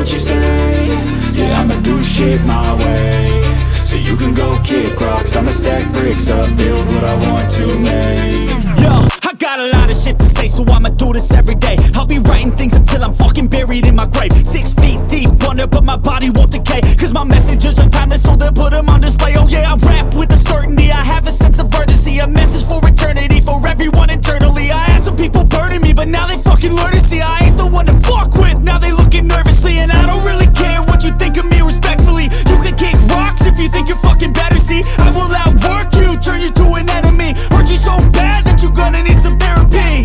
what you say. Yeah, I'ma do shit my way. So you can go kick rocks, I'ma stack bricks up, build what I want to make. Yo, I got a lot of shit to say, so I'ma do this every day. I'll be writing things until I'm fucking buried in my grave. 6 feet deep under, but my body won't decay, cause my messages are timeless, so they'll put them on display. Oh yeah, I rap with a certainty, I have a sense of urgency, a message for eternity, for everyone internally. I had some people burning me, but now they fucking learn to see I ain't the one to fuck with, now they looking nervously. And I don't really care what you think of me, respectfully. You can kick rocks if you think you're fucking better, see I will outwork you, turn you to an enemy. Hurt you so bad that you're gonna need some therapy.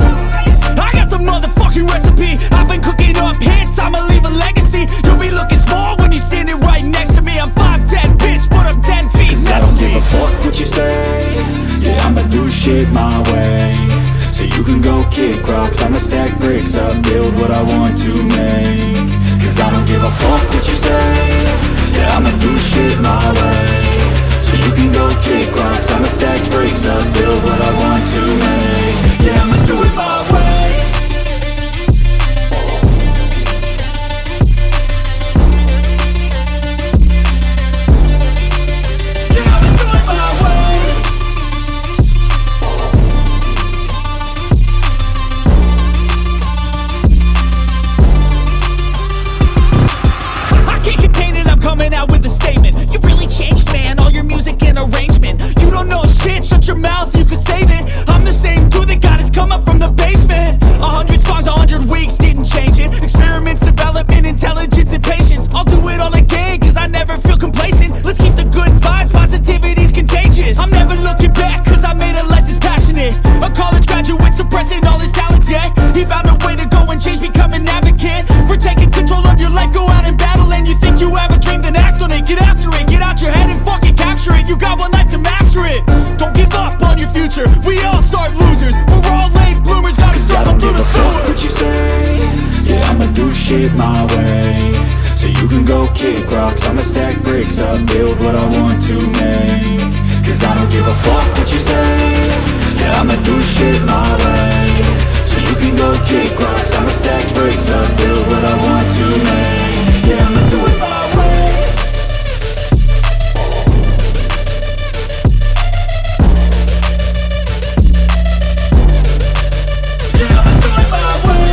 I got the motherfucking recipe, I've been cooking up hits, I'ma leave a legacy. You'll be looking small when you're standing right next to me. I'm 5'10", bitch, but I'm 10 feet next to me. I don't give a fuck what you say. Yeah, I'ma do shit my way. So you can go kick rocks, I'ma stack bricks up, build what I want to make. Cause I don't give a fuck what you say. Yeah, I'ma do shit my way. So you can go kick rocks, I'ma stack bricks up, build what I want to make. Yeah, I'ma do it my way. Coming out with a statement. You really changed, man, all your music and arrangement. You don't know shit, shut your mouth, you can save it. I'm the same dude that got his come up from the basement. 100 songs, 100 weeks, didn't change it. Experiments, development, intelligence, and patience. I'll do it all again, cause I never feel complacent. Let's keep the good vibes, positivity's contagious. I'm never looking back, cause I made a life that's passionate. A college graduate suppressing all his talents, yeah. He found a way to go and change, become an advocate. For taking control of your life, go out and battle. And you think you have a dream, then act on it. Get after it, get out your head and fucking capture it. You got one life to master it. Don't give up on your future, we all start losers. We're all late bloomers, gotta struggle through the sewer. What you say? Yeah, I'ma do shit my way. So you can go kick rocks, I'ma stack bricks up, build what I want to make. Cause I don't give a fuck what you say. Yeah, I'ma do shit my way. So you can go kick rocks, I'ma stack bricks up, build what I want to make. Yeah, I'ma do it my way. Yeah, I'ma do it my way.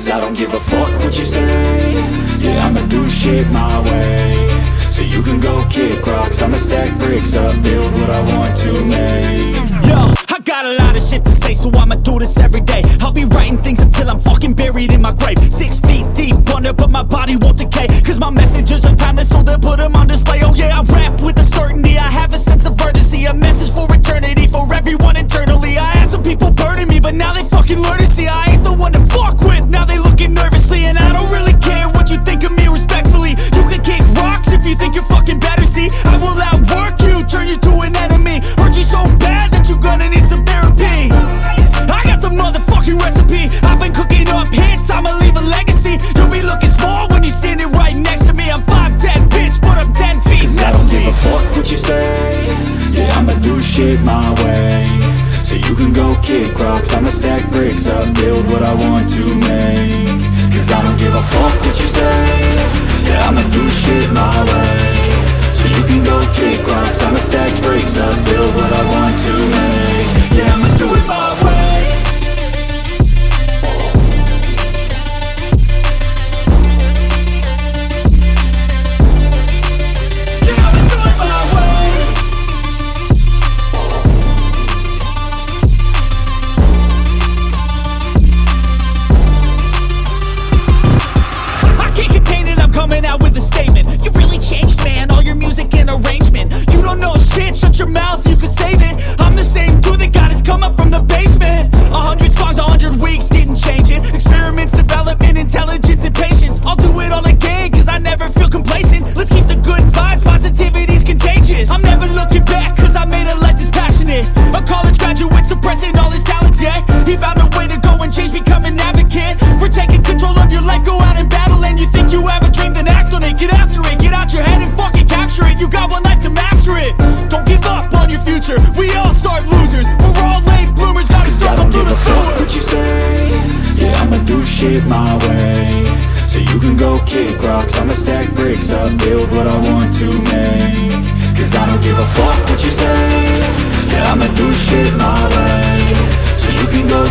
I don't give a fuck what you say. Yeah, I'ma do shit my way. So you can go kick rocks, I'ma stack bricks up, build what I want to make. Yo, I got a lot of shit to say, so I'ma do this every day. I'll be writing things until I'm fucking buried in my grave. 6 feet deep under, but my body won't decay, cause my messages are timeless, so they'll put them on display. Oh yeah, I rap with a certainty, I have a sense of urgency, a message for eternity, for everyone internally. I had some people burning me, but now they fucking learn to see I ain't the one to fuck with, now they looking nervously. And I don't really care what you think of me, respectfully. You can kick rocks if you think you're fucking better, see I will outwork you, turn you to an enemy. Hurt you so bad that you're gonna need some therapy. I got the motherfucking recipe, I've been cooking up hits, I'ma leave a legacy. You'll be looking small when you're standing right next to me. I'm 5'10", bitch, but I'm 10 feet next to me. I don't give a fuck what you say. Yeah, I'ma do shit my way. So you can go kick rocks, I'ma stack bricks up, build what I want to make. Cause I don't give a fuck what you say. Yeah, I'ma do shit my way. So you can go kick rocks, I'ma stack bricks up, build what I want to make. Yeah, I'ma do it my way. shit my way. So you can go kick rocks, I'ma stack bricks up, build what I want to make. Cause I don't give a fuck what you say, yeah, I'ma do shit my way. So you can go